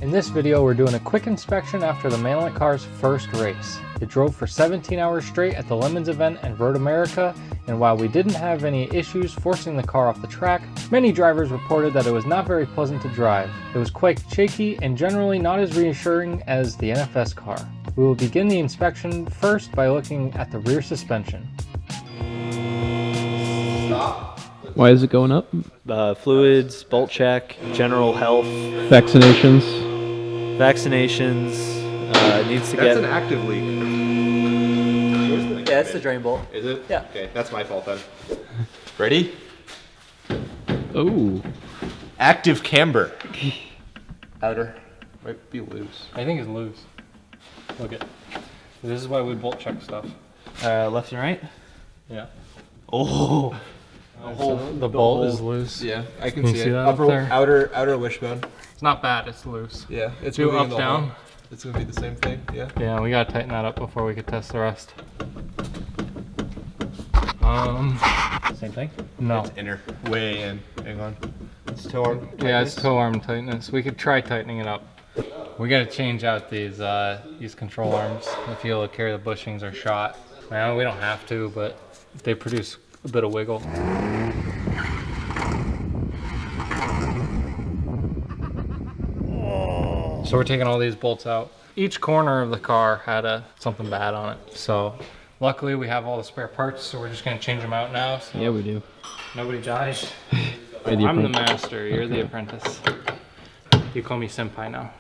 In this video, we're doing a quick inspection after the Manlek car's first race. It drove for 17 hours straight at the Lemons event in Road America, and while we didn't have any issues forcing the car off the track, many drivers reported that it was not very pleasant to drive. It was quite shaky and generally not as reassuring as the NFS car. We will begin the inspection first by looking at the rear suspension. Stop. Why is it going up? Fluids, bolt check, general health, Vaccinations. needs to That's get. an active leak. Yeah, it's the drain bolt. Is it? Yeah. Okay, that's my fault then. Ready? Oh. Active camber. Outer. Might be loose. I think it's loose. Look at. This is why we bolt check stuff. Left and right. Yeah. Oh. The bolt is loose. Yeah, I can Can you see see it. that up there? Outer wishbone. It's not bad, it's loose. Yeah, it's Do moving up, in the down. hole. It's gonna be the same thing. Yeah. Yeah, we gotta tighten that up before we could test the rest. Same thing. No. It's inner. Way in. Hang on. It's toe arm. Yeah, it's toe arm tightness. We could try tightening it up. We gotta change out these control arms. I feel like carry the bushings are shot. Well, we don't have to, but they produce a bit of wiggle. So we're taking all these bolts out. Each corner of the car had something bad on it. So luckily we have all the spare parts, so we're just gonna change them out now. So Yeah, we do. nobody dies. You're the I'm the apprentice. master, you're the apprentice. You call me senpai now.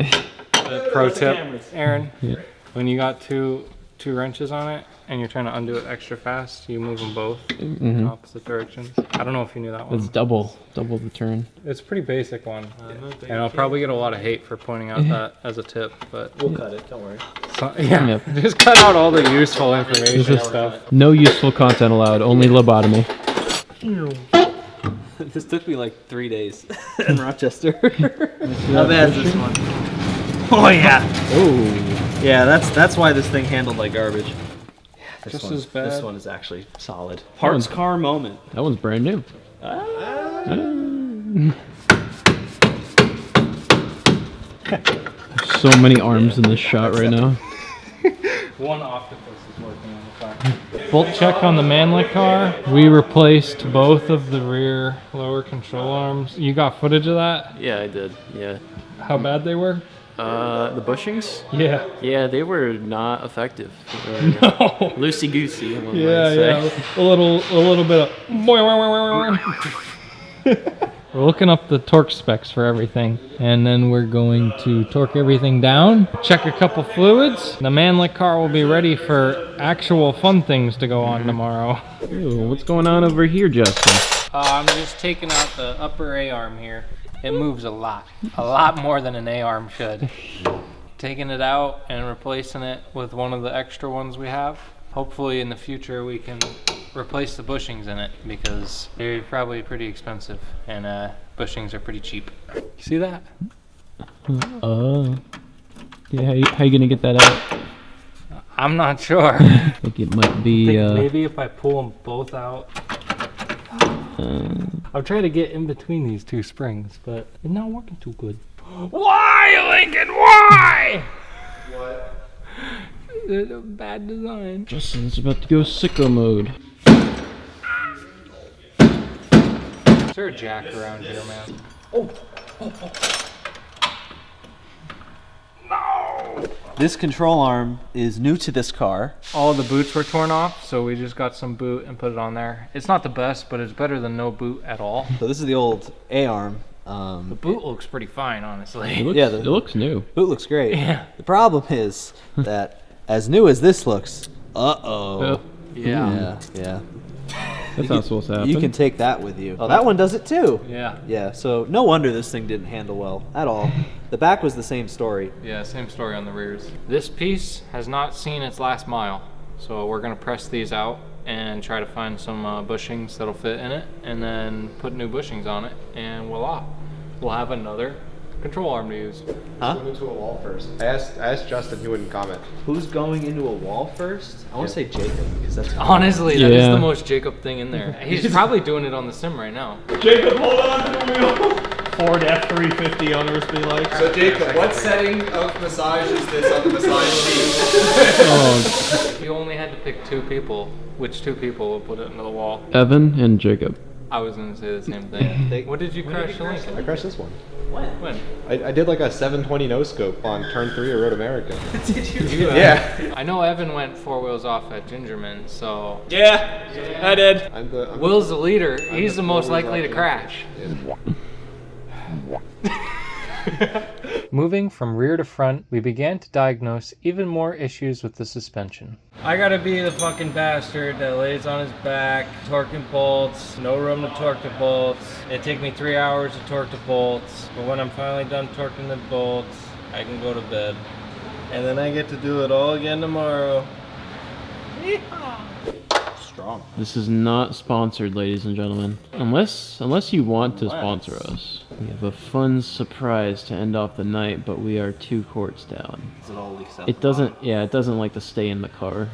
Pro tip, Aaron, Yeah. when you got two wrenches on it and you're trying to undo it extra fast, you move them both in opposite directions. I don't know if you knew that one. It's double the turn. It's a pretty basic one. And I'll probably get a lot of hate for pointing out that as a tip, but We'll cut it. Don't worry. yeah, Yep. just cut out all the useful information and stuff. No useful content allowed, only lobotomy. This took me like 3 days in Rochester. How bad is this one? Oh yeah. Oh. Yeah, that's why this thing handled like garbage. Yeah, Just one, as bad. This one is actually solid. Parts car moment. That one's brand new. So many arms in this shot right now. One octopus is working on the car. Bolt check on the Manlek car. We replaced both of the rear lower control arms. You got footage of that? Yeah, I did. Yeah. How bad they were? The bushings? Yeah. Yeah, they were not effective. No. Loosey goosey. Yeah. A little bit of. We're looking up the torque specs for everything, and then we're going to torque everything down, check a couple fluids. The Manlek car will be ready for actual fun things to go on tomorrow. Ooh, what's going on over here, Justin? I'm just taking out the upper A-arm here. It moves a lot more than an A-arm should. Taking it out and replacing it with one of the extra ones we have. Hopefully in the future we can replace the bushings in it because they're probably pretty expensive and bushings are pretty cheap. You see that? Yeah, how you gonna get that out? I'm not sure. I think it might be, Maybe if I pull them both out. I'm trying to get in between these two springs, but it's not working too good. Why, Lincoln? Why? What? Bad design. Justin's about to go sicko mode. Is there a jack around here, man? This control arm is new to this car. All the boots were torn off, so we just got some boot and put it on there. It's not the best, but it's better than no boot at all. So this is the old A-arm. The boot looks pretty fine, honestly. It looks new. Boot looks great. Yeah. The problem is that as new as this looks, uh-oh. Yeah. Yeah. That's not supposed to happen. You can take that with you. Oh, that one does it too. Yeah. Yeah, so no wonder this thing didn't handle well at all. The back was the same story. Yeah, same story on the rears. This piece has not seen its last mile, so we're gonna press these out and try to find some bushings that'll fit in it, and then put new bushings on it, and voila, we'll have another control arm to use. Huh? Go into a wall first. I asked Justin, he wouldn't comment. Who's going into a wall first? I want to say Jacob, because that's Honestly, that is Yeah. the most Jacob thing in there. He's probably doing it on the sim right now. Jacob, hold on to the wheel. Ford F-350 owners be like? So Jacob, what setting of massage is this on the massage sheet? Oh, If you only had to pick 2 people, which 2 people would put it into the wall? Evan and Jacob. I was gonna say the same thing. What did you crash the Lincoln? I crashed this one. When? I did like a 720 no scope on turn 3 of Road America. Did you? Yeah. I know Evan went 4 wheels off at Gingerman, so Yeah, I did. I'm Will's the leader. He's the most 4 wheels likely to off crash. Yeah. Moving from rear to front, we began to diagnose even more issues with the suspension. I gotta be the fucking bastard that lays on his back, torquing bolts, no room to torque the bolts. It take me 3 hours to torque the bolts, but when I'm finally done torquing the bolts, I can go to bed. And then I get to do it all again tomorrow. Strong. This is not sponsored, ladies and gentlemen. Unless you want to sponsor us. We have a fun surprise to end off the night, but we are 2 quarts down. Is it all leaks out? It doesn't, yeah, it doesn't like to stay in the car.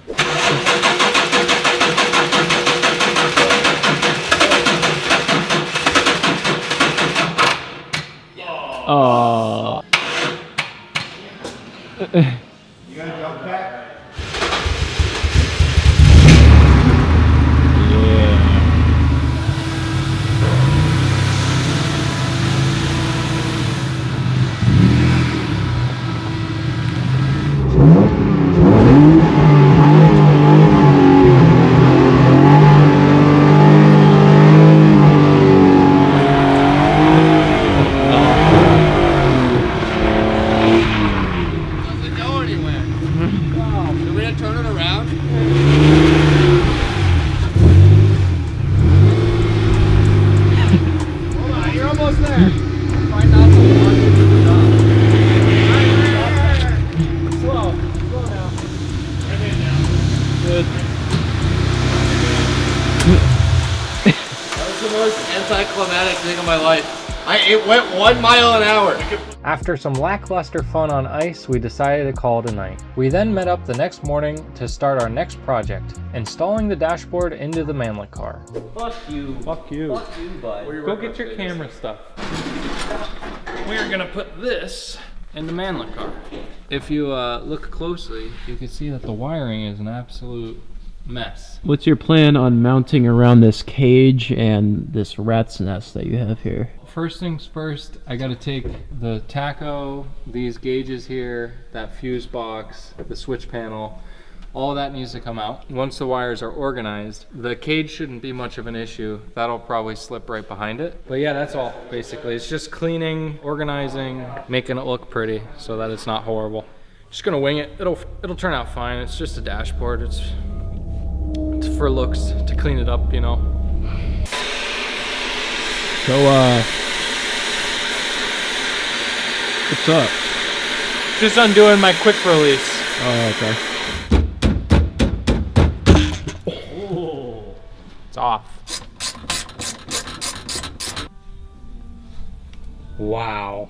Oh. You got a jump pack? Doesn't go anywhere. Wow. Are we gonna turn it around? Hold on, you're almost there. Find out the Slow now. Good. That was the most anticlimactic thing of my life. It went 1 mile an hour. After some lackluster fun on ice, we decided to call it a night. We then met up the next morning to start our next project, installing the dashboard into the Manlet car. Fuck you. Fuck you. Fuck you, bud. Go get your camera stuff. We are gonna put this in the Manlet car. If you look closely, you can see that the wiring is an absolute mess. What's your plan on mounting around this cage and this rat's nest that you have here? First things first, I gotta take the tacho, these gauges here, that fuse box, the switch panel, all that needs to come out. Once the wires are organized, the cage shouldn't be much of an issue. That'll probably slip right behind it. But yeah, that's all basically. It's just cleaning, organizing, making it look pretty so that it's not horrible. Just gonna wing it. It'll turn out fine. It's just a dashboard. It's for looks, to clean it up, you know. So, what's up? Just undoing my quick release. Oh, okay. It's off. Wow.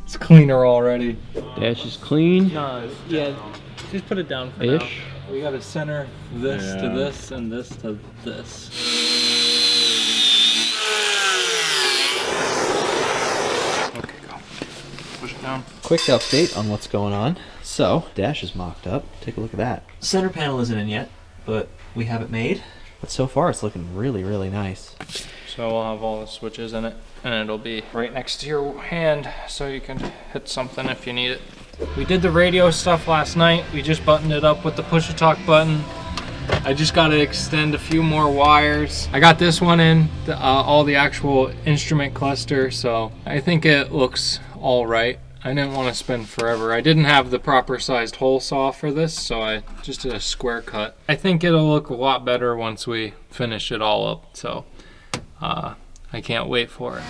It's cleaner already. Dash is clean. No, yeah, just put it down for Ish. We gotta center this to this and this to this. Okay, go. Push it down. Quick update on what's going on. So, dash is mocked up. Take a look at that. Center panel isn't in yet, but we have it made. But so far, it's looking really, really nice. So we'll have all the switches in it, and it'll be right next to your hand, so you can hit something if you need it. We did the radio stuff last night. We just buttoned it up with the push-to-talk button. I just got to extend a few more wires. I got this one in, all the actual instrument cluster, so I think it looks all right. I didn't want to spend forever. I didn't have the proper sized hole saw for this, so I just did a square cut. I think it'll look a lot better once we finish it all up, so I can't wait for it.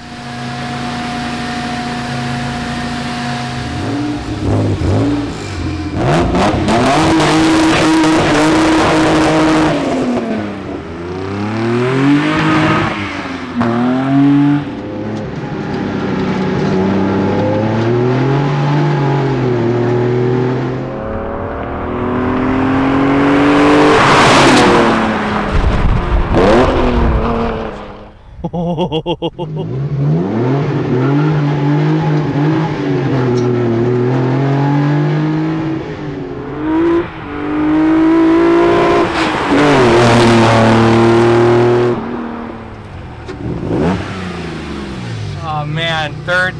Oh man, third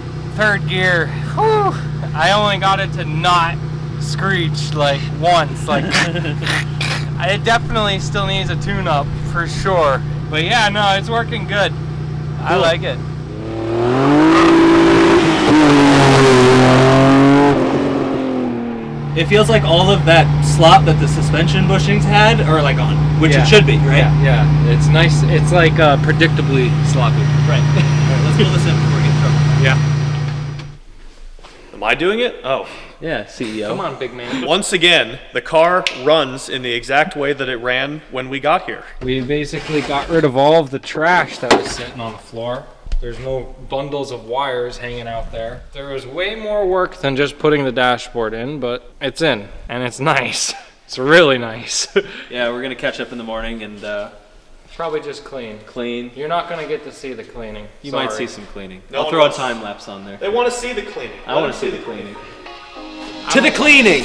gear. Whew. I only got it to not screech like once. Like it definitely still needs a tune-up for sure. But yeah, no, it's working good. I like it. It feels like all of that slop that the suspension bushings had are like on, which Yeah. it should be, right? Yeah, it's nice. It's like predictably sloppy. Right. All right, let's pull this in before we get in trouble. Yeah. Am I doing it? Oh. Yeah, CEO. Come on, big man. Once again, the car runs in the exact way that it ran when we got here. We basically got rid of all of the trash that was sitting on the floor. There's no bundles of wires hanging out there. There was way more work than just putting the dashboard in, but it's in, and it's nice. It's really nice. Yeah, we're gonna catch up in the morning and Probably just clean. clean. You're not gonna get to see the cleaning. You Sorry. might see some cleaning. No I'll one throw a wants- time lapse on there. They want to see the cleaning. I want to see the cleaning. To the cleaning!